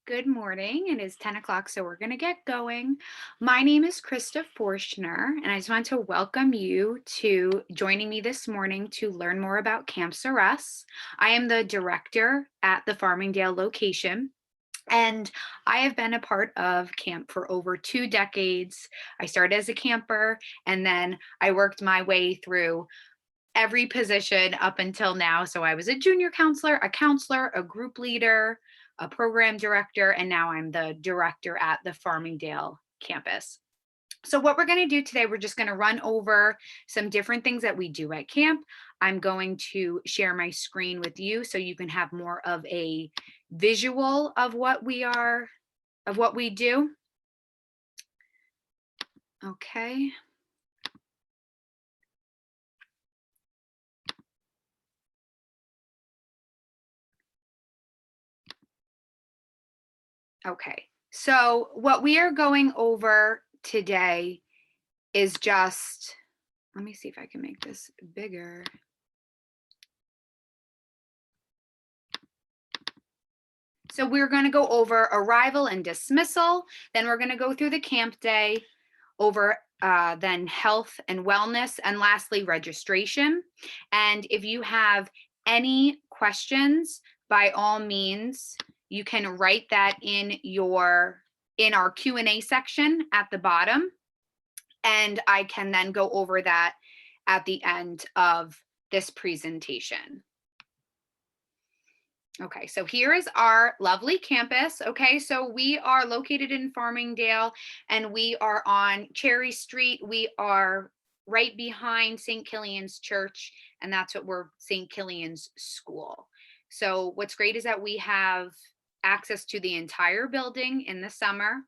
Good morning. It is 10 o'clock, so we're going to get going. My name is Krista Forshner, and I just want to welcome you to joining me this morning to learn more about Camp Ceres. I am the director at the Farmingdale location. And I have been a part of camp for over 2 decades. I started as a camper and then I worked my way through every position up until now. So I was a junior counselor, a group leader, a program director, and now I'm the director at the Farmingdale campus. So what we're going to do today, we're just going to run over some different things that we do at camp. I'm going to share my screen with you so you can have more of a visual of what we do. Okay. Okay. So what we are going over today is just, let me see if I can make this bigger. So we're going to go over arrival and dismissal. Then we're going to go through the camp day, over then health and wellness, and lastly, registration. And if you have any questions, by all means, you can write that in our Q&A section at the bottom. And I can then go over that at the end of this presentation. Okay, so here is our lovely campus. Okay, so we are located in Farmingdale and we are on Cherry Street. We are right behind St. Killian's Church, and that's what we're St. Killian's School. So what's great is that we have access to the entire building in the summer.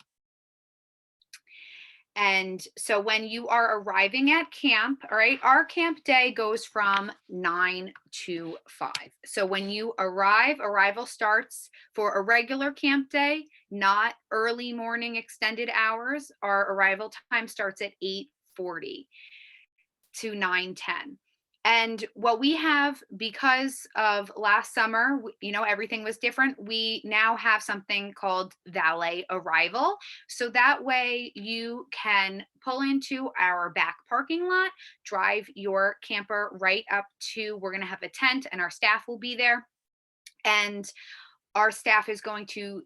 And so when you are arriving at camp, all right, our camp day goes from 9 to 5. So when you arrival starts for a regular camp day, not early morning extended hours. Our arrival time starts at 8:40 to 9:10. And what we have, because of last summer, everything was different. We now have something called valet arrival. So that way you can pull into our back parking lot, drive your camper right up to, we're going to have a tent and our staff will be there. And our staff is going to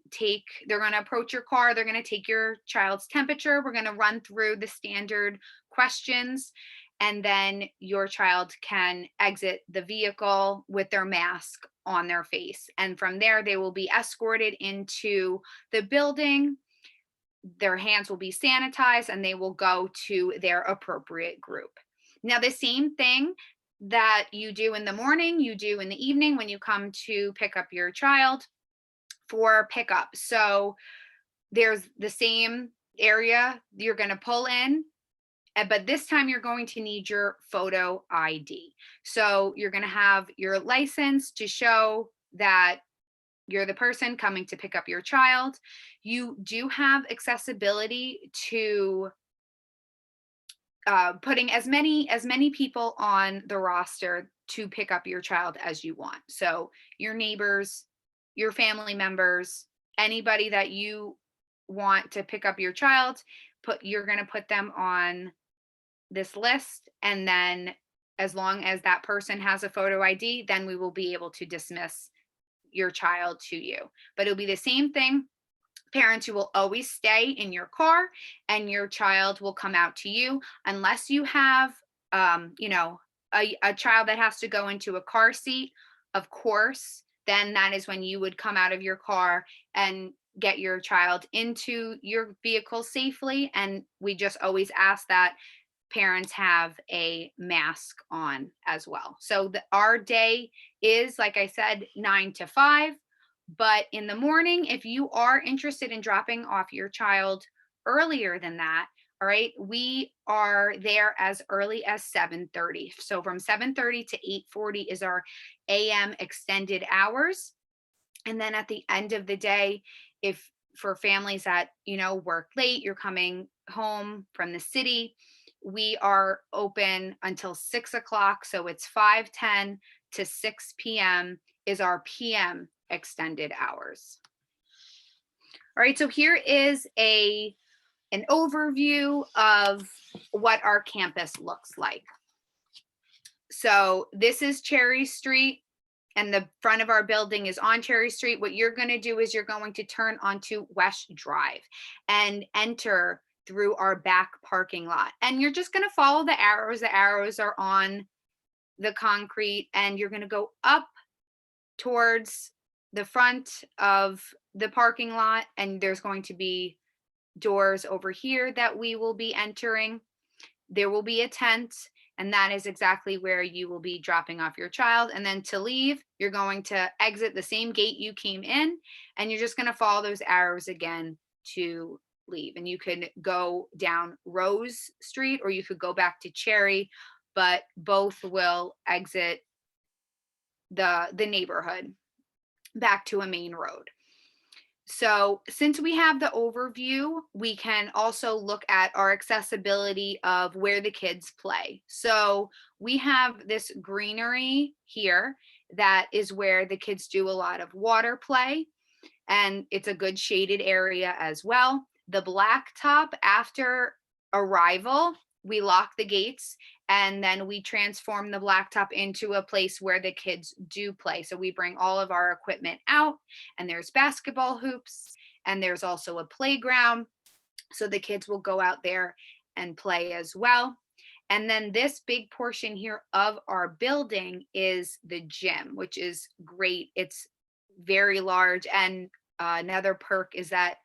they're going to approach your car. They're going to take your child's temperature. We're going to run through the standard questions. And then your child can exit the vehicle with their mask on their face. And from there, they will be escorted into the building. Their hands will be sanitized and they will go to their appropriate group. Now, the same thing that you do in the morning, you do in the evening when you come to pick up your child for pickup. So there's the same area you're going to pull in, but this time you're going to need your photo ID. So you're going to have your license to show that you're the person coming to pick up your child. You do have accessibility to putting as many people on the roster to pick up your child as you want. So your neighbors, your family members, anybody that you want to pick up your child, you're going to put them on this list, and then as long as that person has a photo ID, then we will be able to dismiss your child to you. But it'll be the same thing. Parents, you will always stay in your car and your child will come out to you unless you have a child that has to go into a car seat. Of course, then that is when you would come out of your car and get your child into your vehicle safely. And we just always ask that parents have a mask on as well. So our day is, like I said, 9 to 5. But in the morning, if you are interested in dropping off your child earlier than that, all right, we are there as early as 7:30. So from 7:30 to 8:40 is our AM extended hours. And then at the end of the day, if for families that, work late, you're coming home from the city, we are open until 6 o'clock. So it's 5:10 to 6 p.m. is our PM extended hours. All right, so here is an overview of what our campus looks like. So this is Cherry Street, and the front of our building is on Cherry Street. What you're going to do is you're going to turn onto West Drive and enter through our back parking lot. And you're just going to follow the arrows. The arrows are on the concrete, and you're going to go up towards the front of the parking lot, and there's going to be doors over here that we will be entering. There will be a tent, and that is exactly where you will be dropping off your child. And then to leave, you're going to exit the same gate you came in, and you're just going to follow those arrows again to leave. And you can go down Rose Street, or you could go back to Cherry, but both will exit the neighborhood back to a main road. So since we have the overview, we can also look at our accessibility of where the kids play. So we have this greenery here that is where the kids do a lot of water play, and it's a good shaded area as well. The blacktop, after arrival, we lock the gates, and then we transform the blacktop into a place where the kids do play. So we bring all of our equipment out, and there's basketball hoops, and there's also a playground. So the kids will go out there and play as well. And then this big portion here of our building is the gym, which is great. It's very large. And another perk is that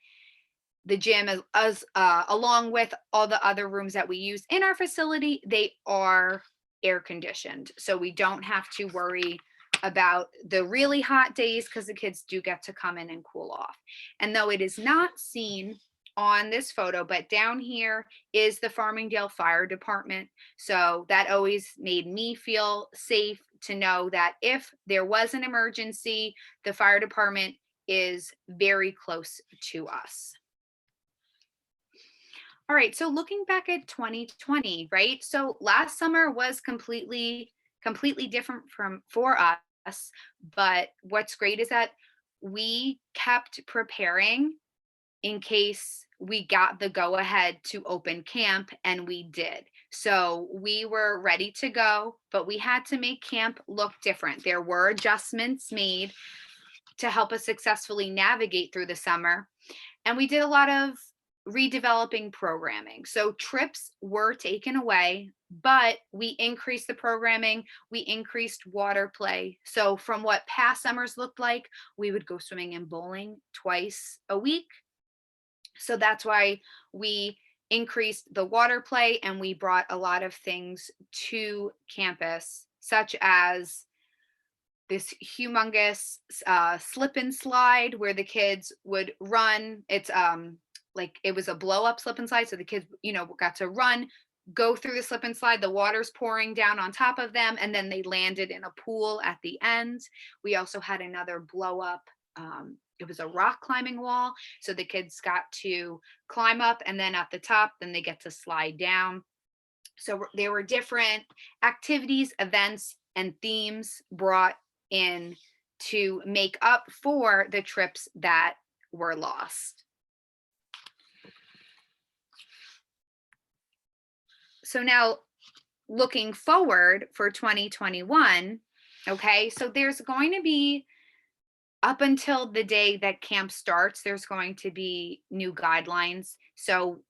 the gym is along with all the other rooms that we use in our facility, they are air conditioned. So we don't have to worry about the really hot days, because the kids do get to come in and cool off. And though it is not seen on this photo, but down here is the Farmingdale Fire Department. So that always made me feel safe to know that if there was an emergency, the fire department is very close to us. All right, so looking back at 2020, right? So last summer was completely different for us, but what's great is that we kept preparing in case we got the go ahead to open camp, and we did. So we were ready to go, but we had to make camp look different. There were adjustments made to help us successfully navigate through the summer, and we did a lot of redeveloping programming. So trips were taken away, but we increased the programming, we increased water play. So from what past summers looked like, we would go swimming and bowling twice a week. So that's why we increased the water play, and we brought a lot of things to campus, such as this humongous slip and slide where the kids would run. It's like it was a blow up slip and slide, so the kids got to run, go through the slip and slide, the water's pouring down on top of them, and then they landed in a pool at the end. We also had another blow up, it was a rock climbing wall, so the kids got to climb up, and then at the top then they get to slide down. So there were different activities, events, and themes brought in to make up for the trips that were lost. So now looking forward for 2021, okay, so there's going to be, up until the day that camp starts, there's going to be new guidelines. So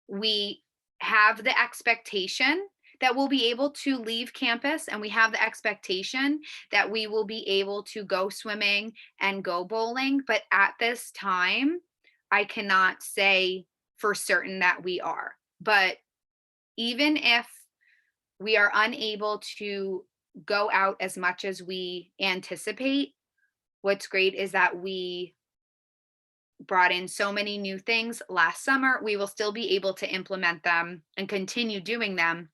we have the expectation that we'll be able to leave campus, and we have the expectation that we will be able to go swimming and go bowling. But at this time, I cannot say for certain that we are. But even if we are unable to go out as much as we anticipate, what's great is that we brought in so many new things last summer. We will still be able to implement them and continue doing them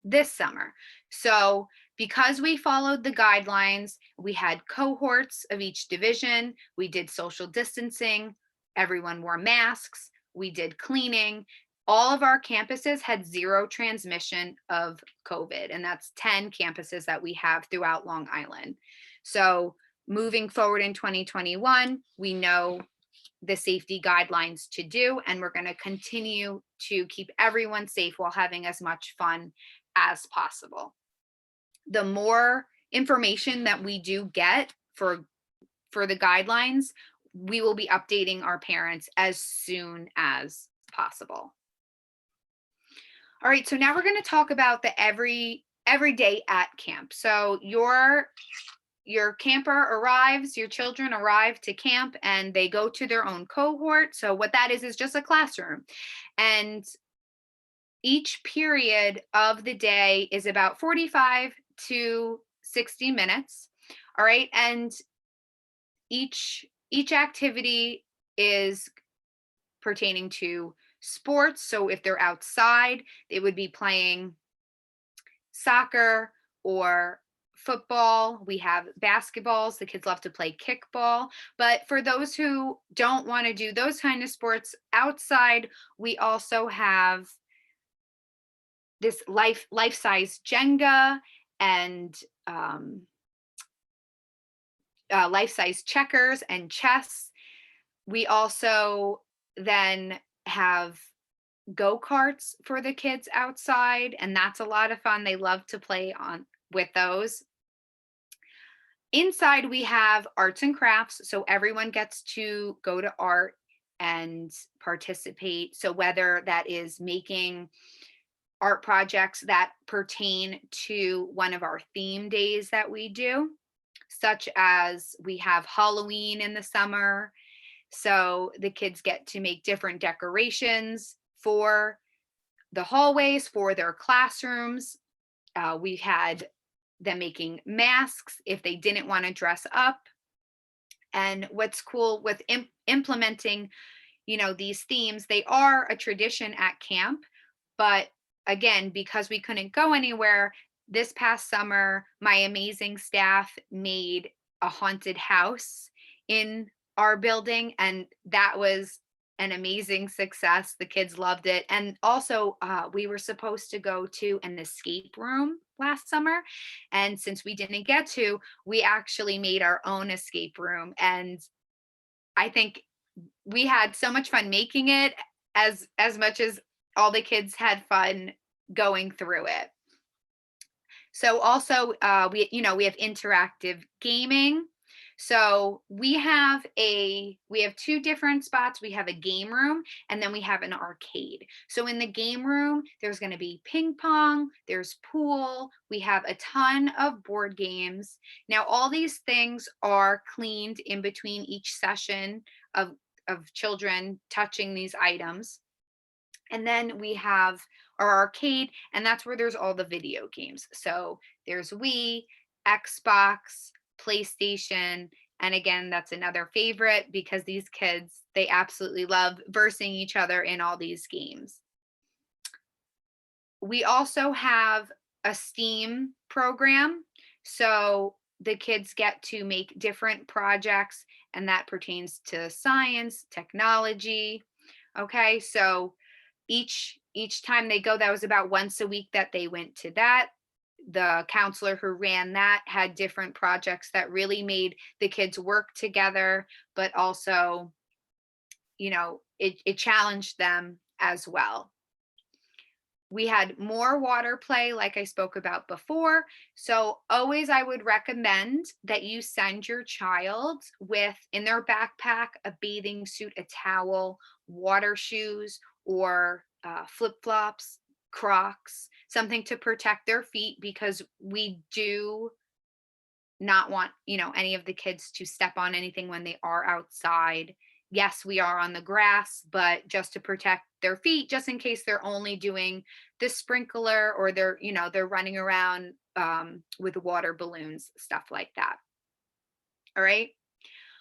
this summer. So because we followed the guidelines, we had cohorts of each division, we did social distancing, everyone wore masks, we did cleaning. All of our campuses had zero transmission of COVID, and that's 10 campuses that we have throughout Long Island. So moving forward in 2021, we know the safety guidelines to do, and we're going to continue to keep everyone safe while having as much fun as possible. The more information that we do get for the guidelines, we will be updating our parents as soon as possible. All right, so now we're going to talk about the every day at camp. So your camper arrives, your children arrive to camp, and they go to their own cohort. So what that is just a classroom. And each period of the day is about 45 to 60 minutes. All right. And each activity is pertaining to sports. So if they're outside, they would be playing soccer or football. We have basketballs. The kids love to play kickball. But for those who don't want to do those kind of sports outside, we also have this life-size Jenga and life-size checkers and chess. We also then have go-karts for the kids outside, and that's a lot of fun. They love to play on with those. Inside we have arts and crafts, so everyone gets to go to art and participate. So whether that is making art projects that pertain to one of our theme days that we do, such as we have Halloween in the summer. So the kids get to make different decorations for the hallways, for their classrooms. We had them making masks if they didn't want to dress up. And what's cool with implementing, these themes, they are a tradition at camp. But again, because we couldn't go anywhere, this past summer, my amazing staff made a haunted house in our building, and that was an amazing success. The kids loved it. And also, we were supposed to go to an escape room last summer. And since we didn't get to, we actually made our own escape room. And I think we had so much fun making it as much as all the kids had fun going through it. So also we have interactive gaming. So we have two different spots. We have a game room, and then we have an arcade. So in the game room, there's going to be ping pong, there's pool, we have a ton of board games. Now all these things are cleaned in between each session of children touching these items. And then we have our arcade, and that's where there's all the video games. So there's Wii, Xbox, PlayStation, and again, that's another favorite because these kids, they absolutely love versing each other in all these games. We also have a STEAM program. So the kids get to make different projects, and that pertains to science, technology. Okay, so each time they go, that was about once a week that they went to that. The counselor who ran that had different projects that really made the kids work together, but also, it challenged them as well. We had more water play, like I spoke about before. So always I would recommend that you send your child with, in their backpack, a bathing suit, a towel, water shoes, or flip-flops, Crocs, something to protect their feet, because we do not want, any of the kids to step on anything when they are outside. Yes, we are on the grass, but just to protect their feet, just in case they're only doing the sprinkler, or they're running around with water balloons, stuff like that. All right.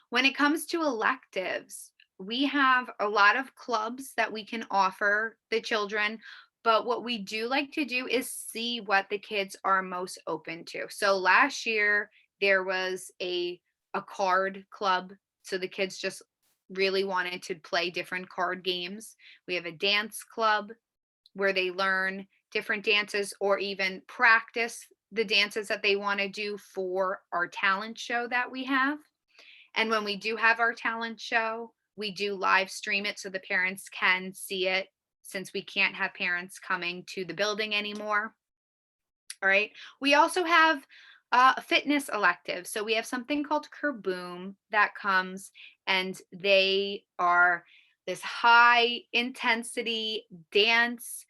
When it comes to electives, we have a lot of clubs that we can offer the children, but what we do like to do is see what the kids are most open to. So last year there was a card club. So the kids just really wanted to play different card games. We have a dance club where they learn different dances, or even practice the dances that they want to do for our talent show that we have. And when we do have our talent show, We do live stream it so the parents can see it since we can't have parents coming to the building anymore. All right. We also have fitness electives. So we have something called Kerboom that comes, and they are this high intensity dance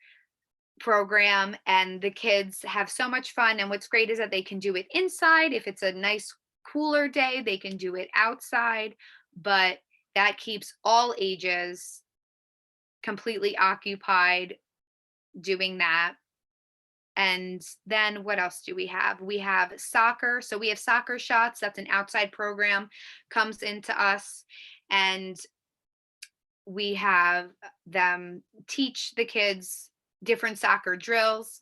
program, and the kids have so much fun. And what's great is that they can do it inside. If it's a nice cooler day, they can do it outside, but that keeps all ages completely occupied doing that. And then what else do we have? We have soccer. So we have soccer shots. That's an outside program, comes into us. And we have them teach the kids different soccer drills.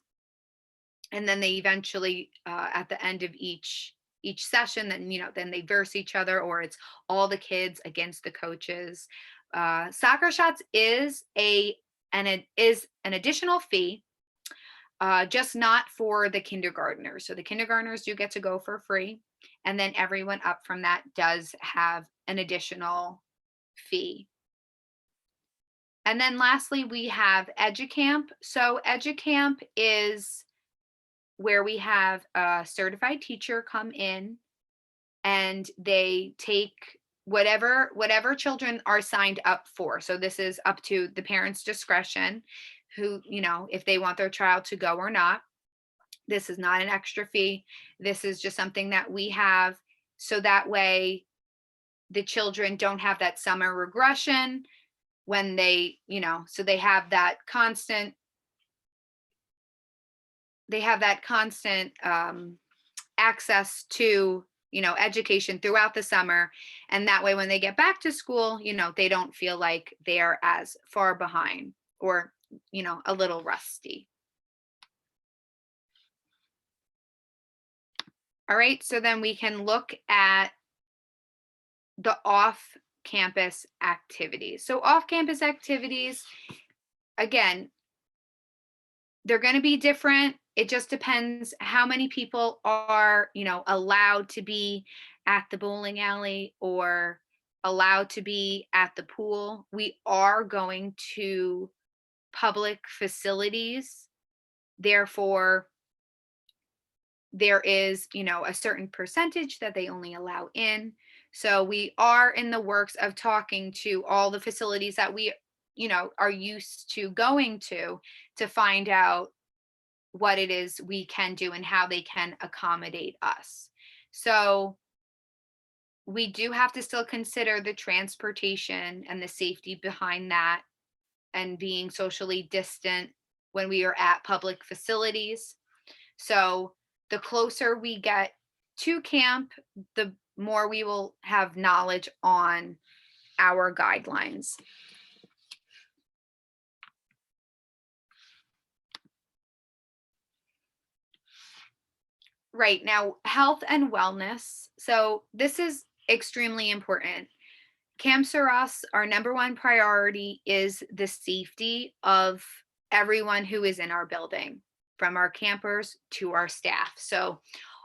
And then they eventually, at the end of each session, then then they verse each other, or it's all the kids against the coaches. Soccer shots is it is an additional fee, just not for the kindergartners. So the kindergartners do get to go for free, and then everyone up from that does have an additional fee. And then lastly, we have EduCamp. So EduCamp is where we have a certified teacher come in, and they take whatever children are signed up for. So this is up to the parents' discretion, who, if they want their child to go or not. This is not an extra fee. This is just something that we have, so that way the children don't have that summer regression when so they have that constant access to education throughout the summer, and that way when they get back to school, they don't feel like they are as far behind, or a little rusty. All right, so then we can look at the off-campus activities. So off-campus activities, again, they're going to be different. It just depends how many people are, allowed to be at the bowling alley or allowed to be at the pool. We are going to public facilities. Therefore, there is, a certain percentage that they only allow in. So we are in the works of talking to all the facilities that we, are used to going to find out what it is we can do and how they can accommodate us. So we do have to still consider the transportation and the safety behind that, and being socially distant when we are at public facilities. So the closer we get to camp, the more we will have knowledge on our guidelines. Right now, health and wellness. So this is extremely important. Camp Saras, our number one priority is the safety of everyone who is in our building, from our campers to our staff. So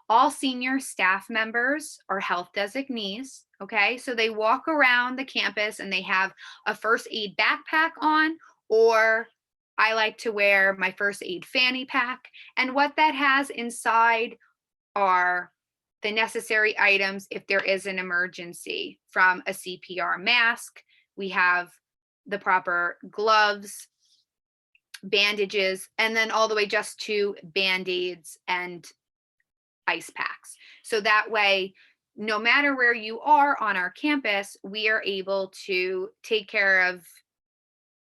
all senior staff members are health designees. Okay, so they walk around the campus and they have a first aid backpack on, or I like to wear my first aid fanny pack. And what that has inside are the necessary items if there is an emergency, from a CPR mask. We have the proper gloves, bandages, and then all the way just to Band-Aids and ice packs. So that way, no matter where you are on our campus, we are able to take care of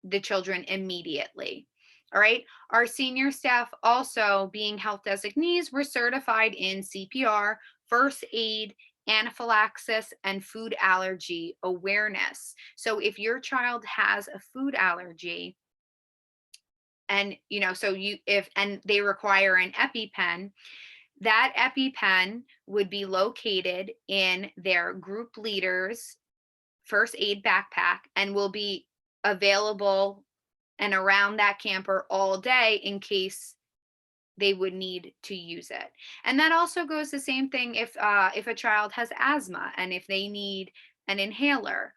the children immediately. All right. Our senior staff, also being health designees, we're certified in CPR, first aid, anaphylaxis, and food allergy awareness. So if your child has a food allergy, and and they require an EpiPen, that EpiPen would be located in their group leader's first aid backpack and will be available and around that camper all day in case they would need to use it. And that also goes the same thing if a child has asthma and if they need an inhaler.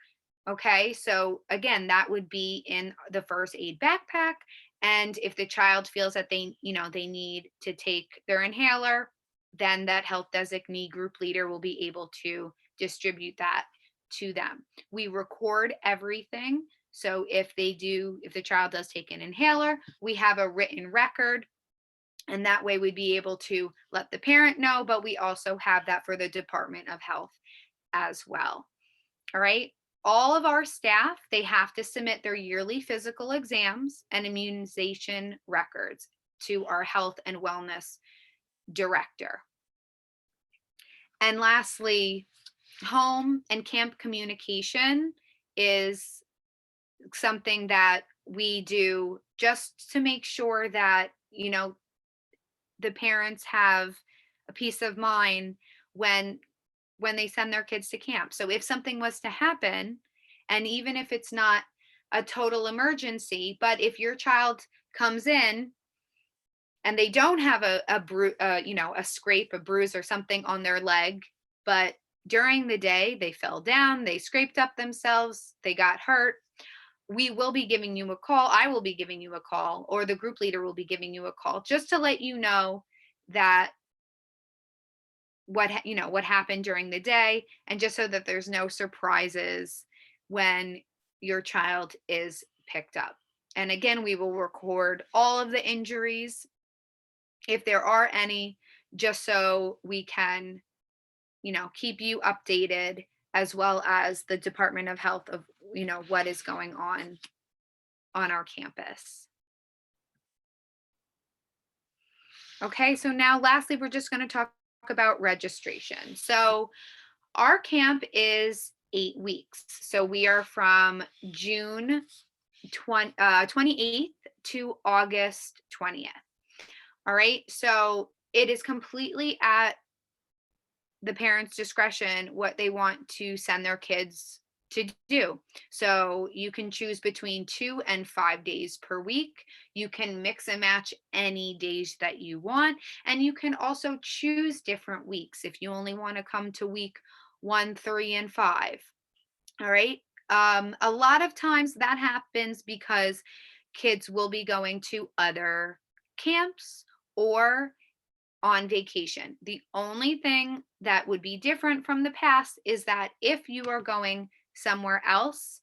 Okay, so again, that would be in the first aid backpack. And if the child feels that they need to take their inhaler, then that health designee group leader will be able to distribute that to them. We record everything. So if the child does take an inhaler, we have a written record, and that way we'd be able to let the parent know, but we also have that for the Department of Health as well. All right. All of our staff, they have to submit their yearly physical exams and immunization records to our health and wellness director. And lastly, home and camp communication is something that we do just to make sure that, the parents have a peace of mind when they send their kids to camp. So if something was to happen, and even if it's not a total emergency, but if your child comes in and they don't have a scrape, a bruise, or something on their leg, but during the day they fell down, they scraped up themselves, they got hurt, we will be giving you a call. I will be giving you a call, or the group leader will be giving you a call, just to let you know that what happened during the day, and just so that there's no surprises when your child is picked up. And again, we will record all of the injuries if there are any, just so we can keep you updated, as well as the Department of Health, of what is going on our campus. Okay, so now lastly, we're just going to talk about registration. So our camp is 8 weeks. So we are from June 28th to August 20th. All right. So it is completely at the parents' discretion what they want to send their kids to do. So you can choose between 2 and 5 days per week. You can mix and match any days that you want. And you can also choose different weeks if you only want to come to week 1, 3, and 5. All right. A lot of times that happens because kids will be going to other camps or on vacation. The only thing that would be different from the past is that if you are going somewhere else,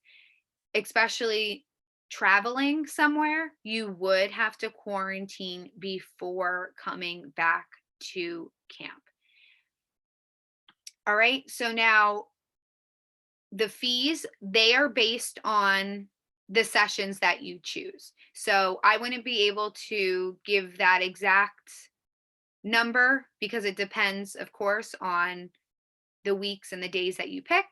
especially traveling somewhere, you would have to quarantine before coming back to camp. All right. So now the fees, they are based on the sessions that you choose. So I wouldn't be able to give that exact number because it depends, of course, on the weeks and the days that you pick.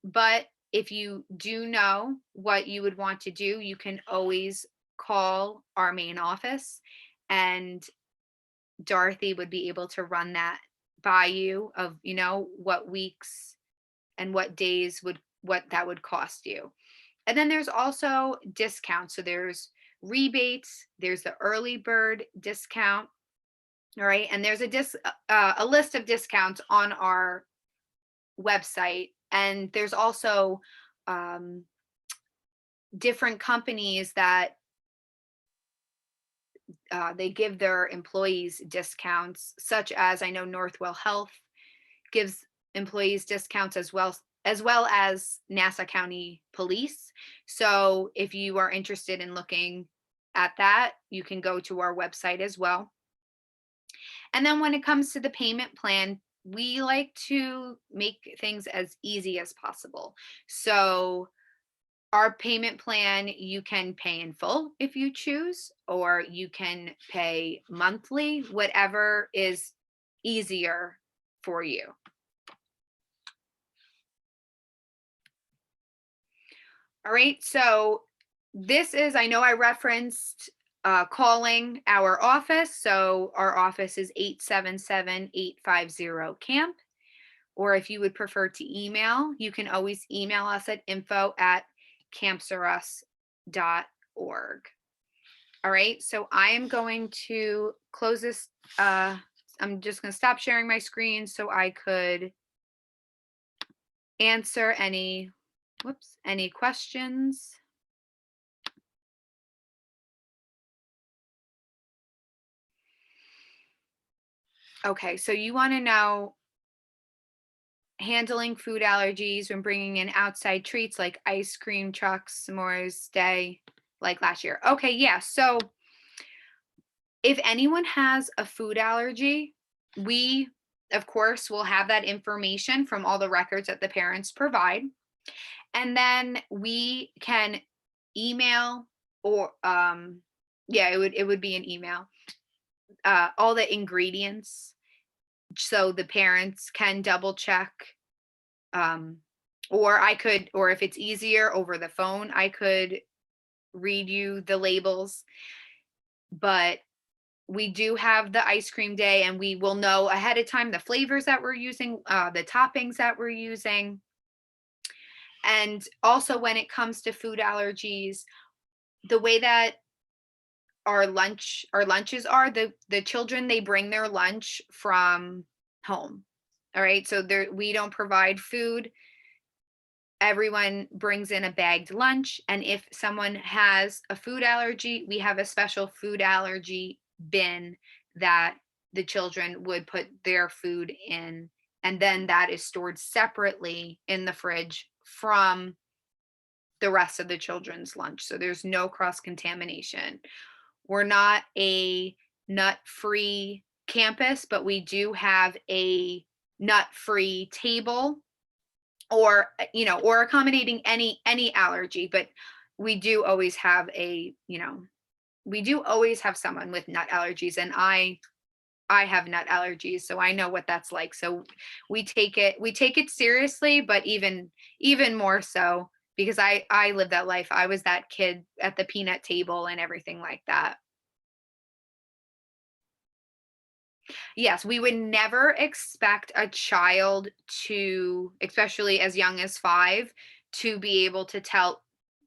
But if you do know what you would want to do, you can always call our main office, and Dorothy would be able to run that by you, of what weeks and what days what that would cost you. And then there's also discounts. So there's rebates, there's the early bird discount. All right. And there's a list of discounts on our website. And there's also different companies that they give their employees discounts, such as I know Northwell Health gives employees discounts, as well as Nassau County Police. So if you are interested in looking at that, you can go to our website as well. And then when it comes to the payment plan, we like to make things as easy as possible. So our payment plan, you can pay in full if you choose, or you can pay monthly, whatever is easier for you. All right, so this is, I know I referenced calling our office. So our office is 877-850-CAMP. Or if you would prefer to email, you can always email us at info@campsorus.org. All right, so I am going to close this. I'm just going to stop sharing my screen so I could answer any Whoops. Any questions? Okay, so you want to know handling food allergies when bringing in outside treats like ice cream trucks, s'mores day, like last year. Okay, yeah. So if anyone has a food allergy, we, of course, will have that information from all the records that the parents provide. And then we can email or yeah, it would be an email. All the ingredients so the parents can double check. Um, or I could, or if it's easier over the phone, I could read you the labels. But we do have the ice cream day, and we will know ahead of time the flavors that we're using, the toppings that we're using. And also, when it comes to food allergies, the way that our lunches are, the children, they bring their lunch from home. All right, so there we don't provide food. Everyone brings in a bagged lunch, and if someone has a food allergy, we have a special food allergy bin that the children would put their food in, and then that is stored separately in the fridge from the rest of the children's lunch, so there's no cross contamination. We're not a nut free campus, but we do have a nut free table, or or accommodating any allergy. But we do always have we do always have someone with nut allergies, and I have nut allergies, so I know what that's like. So we take it seriously, but even more so because I lived that life. I was that kid at the peanut table and everything like that. Yes, we would never expect a child to, especially as young as 5, to be able to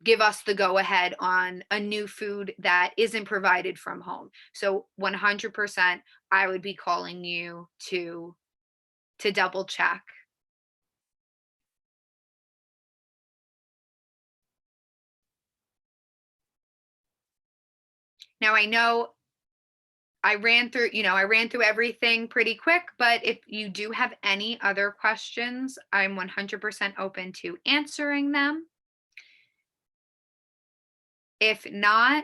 give us the go ahead on a new food that isn't provided from home. So 100% I would be calling you to double check. Now I know I ran through everything pretty quick, but if you do have any other questions, I'm 100% open to answering them. If not,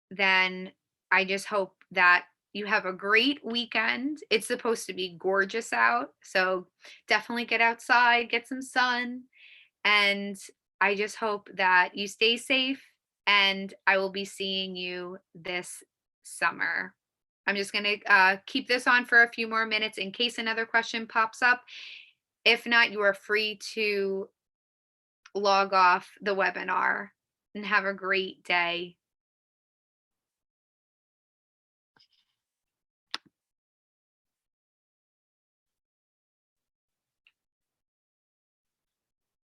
then I just hope that you have a great weekend. It's supposed to be gorgeous out, so definitely get outside, get some sun, and I just hope that you stay safe, and I will be seeing you this summer. I'm just going to keep this on for a few more minutes in case another question pops up. If not, you are free to log off the webinar and have a great day.